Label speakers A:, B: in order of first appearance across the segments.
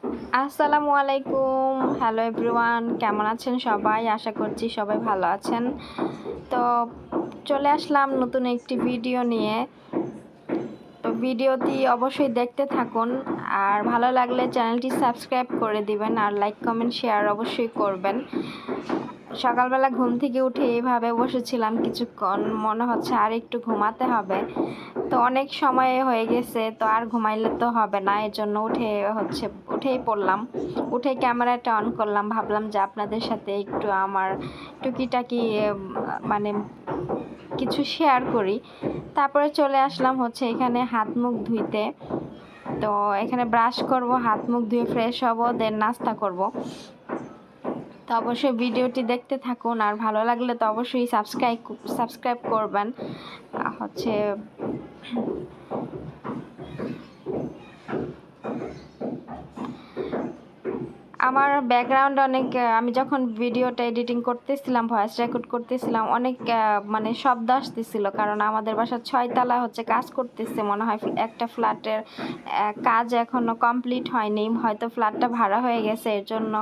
A: আসসালামু আলাইকুম। Hello everyone, কেমন আছেন সবাই? আশা করছি সবাই ভালো আছেন। তো চলে আসলাম নতুন একটি ভিডিও নিয়ে। তো ভিডিওটি অবশ্যই দেখতে থাকুন, আর ভালো লাগলে চ্যানেলটি সাবস্ক্রাইব করে দিবেন, আর লাইক কমেন্ট শেয়ার অবশ্যই করবেন। সকালবেলা ঘুম থেকে উঠে এইভাবে বসেছিলাম কিছুক্ষণ, মনে হচ্ছে আর একটু ঘুমাতে হবে। তো অনেক সময় হয়ে গেছে, তো আর ঘুমাইলে তো হবে না, এর জন্য উঠেই পড়লাম। উঠে ক্যামেরাটা অন করলাম, ভাবলাম যে আপনাদের সাথে একটু আমার টুকিটাকি মানে কিছু শেয়ার করি। তারপরে চলে আসলাম এখানে হাত মুখ ধুইতে। তো এখানে ব্রাশ করব, হাত মুখ ধুয়ে ফ্রেশ হব, দেন নাস্তা করব। তো অবশ্যই ভিডিওটি দেখতে থাকুন, আর ভালো লাগলে তো অবশ্যই সাবস্ক্রাইব করবেন। আমার ব্যাকগ্রাউন্ড অনেক, আমি যখন ভিডিওটা এডিটিং করতেছিলাম, ভয়েস রেকর্ড করতেছিলাম, অনেক মানে শব্দ আসতেছিল, কারণ আমাদের বাসার 6 তলা কাজ করতেছে। মনে হয় একটা ফ্ল্যাটের কাজ এখনও কমপ্লিট হয়নি, হয়তো ফ্ল্যাটটা ভাড়া হয়ে গেছে, এর জন্য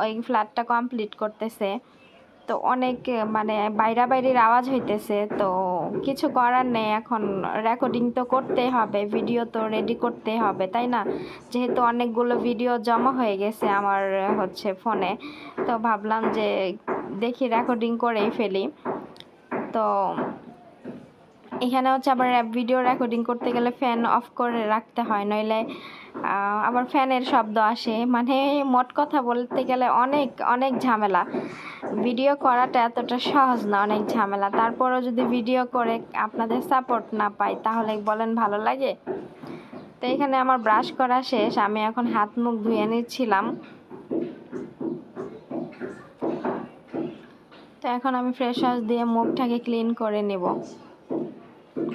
A: ওই ফ্ল্যাটটা কমপ্লিট করতেছে। তো অনেক মানে বাইরের আওয়াজ হইতেছে, তো কিছু করার নেই, এখন রেকর্ডিং তো করতেই হবে, ভিডিও তো রেডি করতেই হবে, তাই না? যেহেতু অনেকগুলো ভিডিও জমা হয়ে গেছে আমার ফোনে, তো ভাবলাম যে দেখি রেকর্ডিং করেই ফেলি। তো এখানে আবার ভিডিও রেকর্ডিং করতে গেলে ফ্যান অফ করে রাখতে হয়, নইলে আবার ফ্যানের শব্দ আসে। মানে মোট কথা বলতে গেলে অনেক অনেক ঝামেলা। ভিডিও করাটা এতটা সহজ না, অনেক ঝামেলা। তারপরও যদি ভিডিও করে আপনাদের সাপোর্ট না পাই, তাহলে বলেন ভালো লাগে? তো এখানে আমার ব্রাশ করা শেষ, আমি এখন হাত মুখ ধুয়ে নিচ্ছিলাম। তো এখন আমি ফ্রেশ ওয়াশ দিয়ে মুখটাকে ক্লিন করে নেব।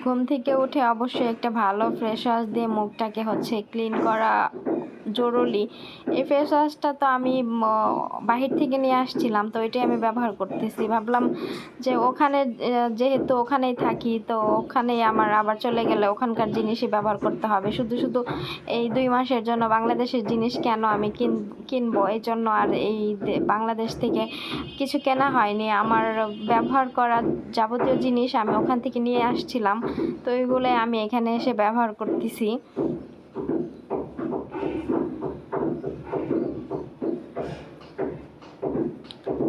A: ঘুম থেকে উঠে অবশ্যই একটা ভালো ফ্রেশ ওয়াশ দিয়ে মুখটাকে ক্লিন করা জরুরি। এই ফেস ওয়াশটা তো আমি বাহির থেকে নিয়ে আসছিলাম, তো এটাই আমি ব্যবহার করতেছি। ভাবলাম যে ওখানে যেহেতু ওখানেই থাকি, তো ওখানেই আমার আবার চলে গেলে ওখানকার জিনিসই ব্যবহার করতে হবে। শুধু শুধু এই 2 মাসের জন্য বাংলাদেশের জিনিস কেন আমি কিনবো? এই জন্য আর এই বাংলাদেশ থেকে কিছু কেনা হয়নি। আমার ব্যবহার করা যাবতীয় জিনিস আমি ওখান থেকে নিয়ে আসছিলাম, তো ওইগুলো আমি এখানে এসে ব্যবহার করতেছি।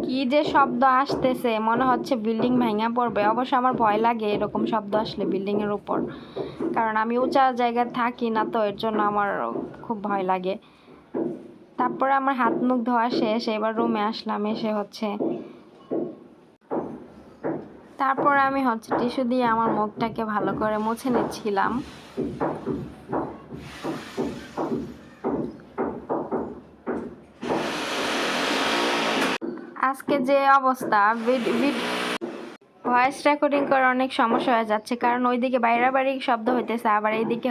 A: কি যে শব্দ আসতেছে, মনে হচ্ছে বিল্ডিং ভেঙে পড়বে। অবশ্য আমার ভয় লাগে এরকম শব্দ আসলে বিল্ডিংয়ের উপর, কারণ আমি উঁচা জায়গায় থাকি না, তো এর জন্য আমার খুব ভয় লাগে। তারপরে আমার হাত মুখ ধোয়া শেষ, এবার রুমে আসলাম। তারপর আমি টিস্যু দিয়ে আমার মুখটাকে ভালো করে মুছে নিচ্ছিলাম। আজকে যে অবস্থা, ভয়েস রেকর্ডিং করার অনেক সমস্যা হয়ে যাচ্ছে, কারণ ওইদিকে বাইরে শব্দ হইতেছে, আবার এইদিকে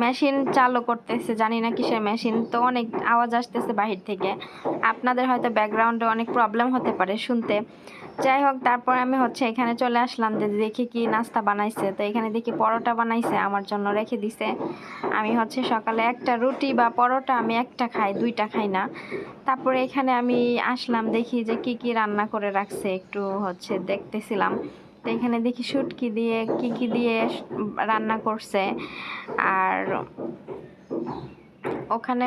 A: মেশিন চালু করতেছে, জানি না কিসের মেশিন, তো অনেক আওয়াজ আসতেছে বাহির থেকে। আপনাদের হয়তো ব্যাকগ্রাউন্ডে অনেক প্রবলেম হতে পারে শুনতে। যাই হোক, তারপর আমি এখানে চলে আসলাম যে দেখি কি নাস্তা বানাইছে। তো এখানে দেখি পরোটা বানাইছে, আমার জন্য রেখে দিছে। আমি সকালে একটা রুটি বা পরোটা আমি একটা খাই, 2টা খাই না। তারপরে এখানে আমি আসলাম, দেখি যে কি কি রান্না করে রাখছে, একটু দেখতেছিলাম। তো এখানে দেখি শুটকি দিয়ে কি দিয়ে রান্না করছে, আর ওখানে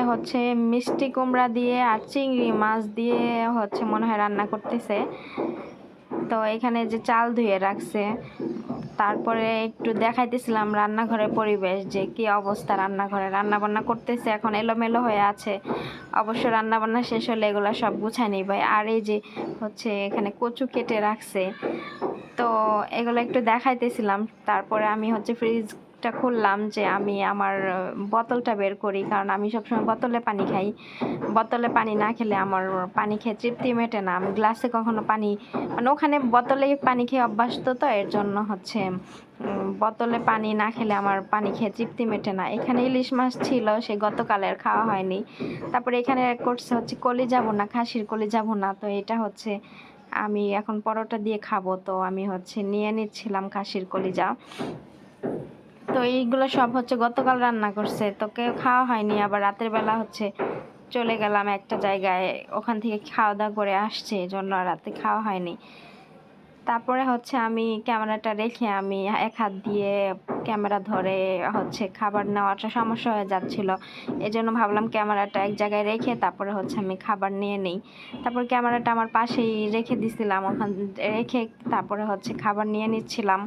A: মিষ্টি কুমড়া দিয়ে আর চিংড়ি মাছ দিয়ে মনে হয় রান্না করতেছে। তো এখানে যে চাল ধুয়ে রাখছে, তারপরে একটু দেখাইতেছিলাম রান্নাঘরের পরিবেশ, যে কি অবস্থা রান্নাঘরে, রান্নাবান্না করতেছে, এখন এলোমেলো হয়ে আছে। অবশ্য রান্নাবান্না শেষ হলে এগুলো সব গুছাই নিবে। আর এই যে এখানে কচু কেটে রাখছে, তো এগুলো একটু দেখাইতেছিলাম। তারপরে আমি ফ্রিজটা খুললাম, যে আমি আমার বোতলটা বের করি, কারণ আমি সবসময় বোতলে পানি খাই। বোতলে পানি না খেলে আমার পানি খেয়ে তৃপ্তি মেটে না। আমি গ্লাসে কখনো পানি, মানে ওখানে বোতলে পানি খেয়ে অভ্যাস, তো এর জন্য বোতলে পানি না খেলে আমার পানি খেয়ে তৃপ্তি মেটে না। এখানে ইলিশ মাছ ছিল, সে গতকালের খাওয়া হয়নি। তারপরে এখানে করছে কলিজা ভুনা, খাসির কলিজা ভুনা। তো এটা আমি এখন পরোটা দিয়ে খাবো, তো আমি নিয়ে নিচ্ছিলাম খাসির কলিজা। তো এইগুলো সব হচ্ছে গতকাল রান্না করছে, তো কেউ খাওয়া হয়নি। আবার রাতের বেলা হচ্ছে চলে গেলাম একটা জায়গায়, ওখান থেকে খাওয়া দাওয়া করে আসছে, এই জন্য রাতে খাওয়া হয়নি। তারপরে হচ্ছে আমি ক্যামেরাটা রেখে আমি এক হাত দিয়ে ক্যামেরা ধরে হচ্ছে খাবার নেওয়াটা সমস্যা হয়ে যাচ্ছিল। এই জন্য ভাবলাম ক্যামেরাটা এক জায়গায় রেখে তারপরে হচ্ছে আমি খাবার নিয়ে নিই। তারপর ক্যামেরাটা আমার পাশেই রেখে দিছিলাম, ওখান রেখে তারপরে হচ্ছে খাবার নিয়ে নিচ্ছিলাম।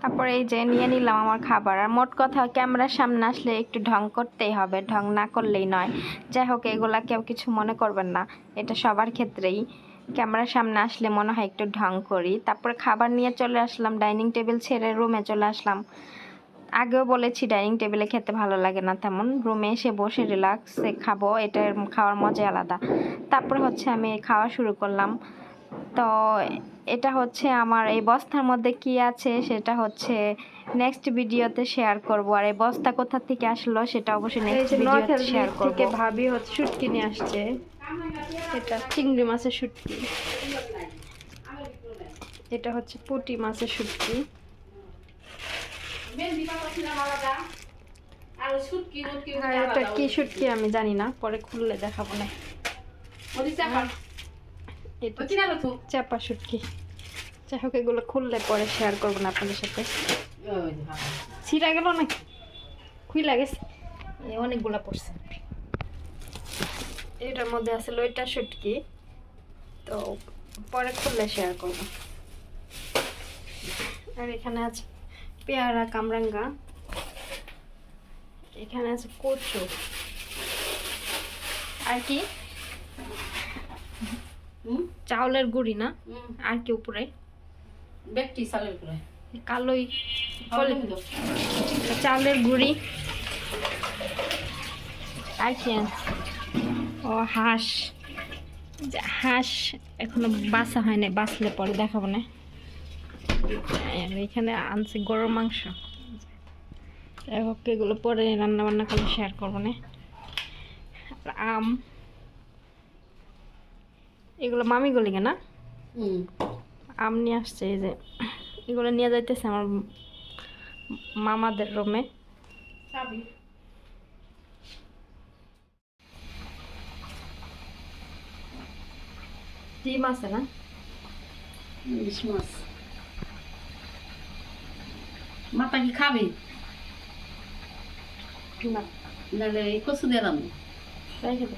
A: তারপরে এই যে নিয়ে নিলাম আমার খাবার। আর মোট কথা ক্যামেরার সামনে আসলে একটু ঢং করতেই হবে, ঢং না করলেই নয়। যাই হোক, এগুলা কেউ কিছু মনে করবেন না, এটা সবার ক্ষেত্রেই। ক্যামেরার সামনে আসলে মনে হয় একটু ঢং করি। তারপরে খাবার নিয়ে চলে আসলাম, ডাইনিং টেবিল ছেড়ে রুমে চলে আসলাম। আগেও বলেছি ডাইনিং টেবিলে খেতে ভালো লাগে না তেমন, রুমে এসে বসে রিল্যাক্সে খাবো, এটার খাওয়ার মজাই আলাদা। তারপরে হচ্ছে আমি খাওয়া শুরু করলাম। তো এটা হচ্ছে আমার এই বস্তার মধ্যে কি আছে সেটা হচ্ছে নেক্সট ভিডিওতে শেয়ার করব। আর এই বস্তা কোথা থেকে আসলো সেটা অবশ্যই নেক্সট ভিডিওতে শেয়ার করব। ভাবি হচ্ছে শুটকি নিয়ে আসছে, এটা চিংড়ি মাছের শুটকি, এটা হচ্ছে পুঁটি মাছের শুটকি। আর এটা কি শুটকি আমি জানি না, পরে খুললে দেখাবো না। চাপা শুটকি। যাই হোক, এগুলো খুললে পরে শেয়ার করবো না আপনাদের সাথে। ছিঁড়া গেল নাকি খুইলা গেছে, অনেকগুলা পড়ছে। এটার মধ্যে আছে লইটা শুটকি, তো পরে খুললে শেয়ার করবো। আর এখানে আছে পেয়ারা কামরাঙ্গা, এখানে আছে কচু, আর কি চাউলের গুঁড়ি না, আর কি উপরে
B: ব্যক্তি চালের করে
A: কালোই চাউলের গুঁড়ি। আর কি ও হাঁস, হাঁস এখনো বাছা হয় না, বাছলে পরে দেখাবো না। এখানে আনছি গরুর মাংস, যাই হোক এগুলো পরে রান্না বান্না করে শেয়ার করবো না। আর আম, এগুলো মামি গলিগে না, আম নিয়ে আসছে। এই যে এগুলো নিয়ে যাইতেছে আমার মামাদের রুমে। ডিম আছে না,
B: ইলিশ মাছ মাথা কি খাবি
A: না
B: নাহলে এই কচু দিলাম
A: রেখে দে।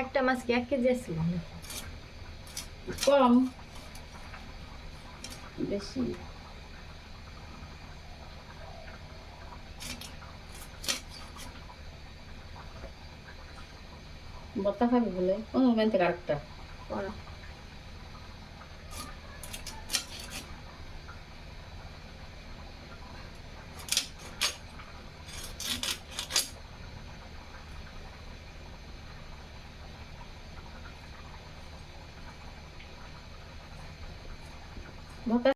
A: একটা মাছ কি 1 কেজি আসছিল?
B: কম বেশি বত্তা খাবি বলে কোনো মেন থেকে আরেকটা বত্তা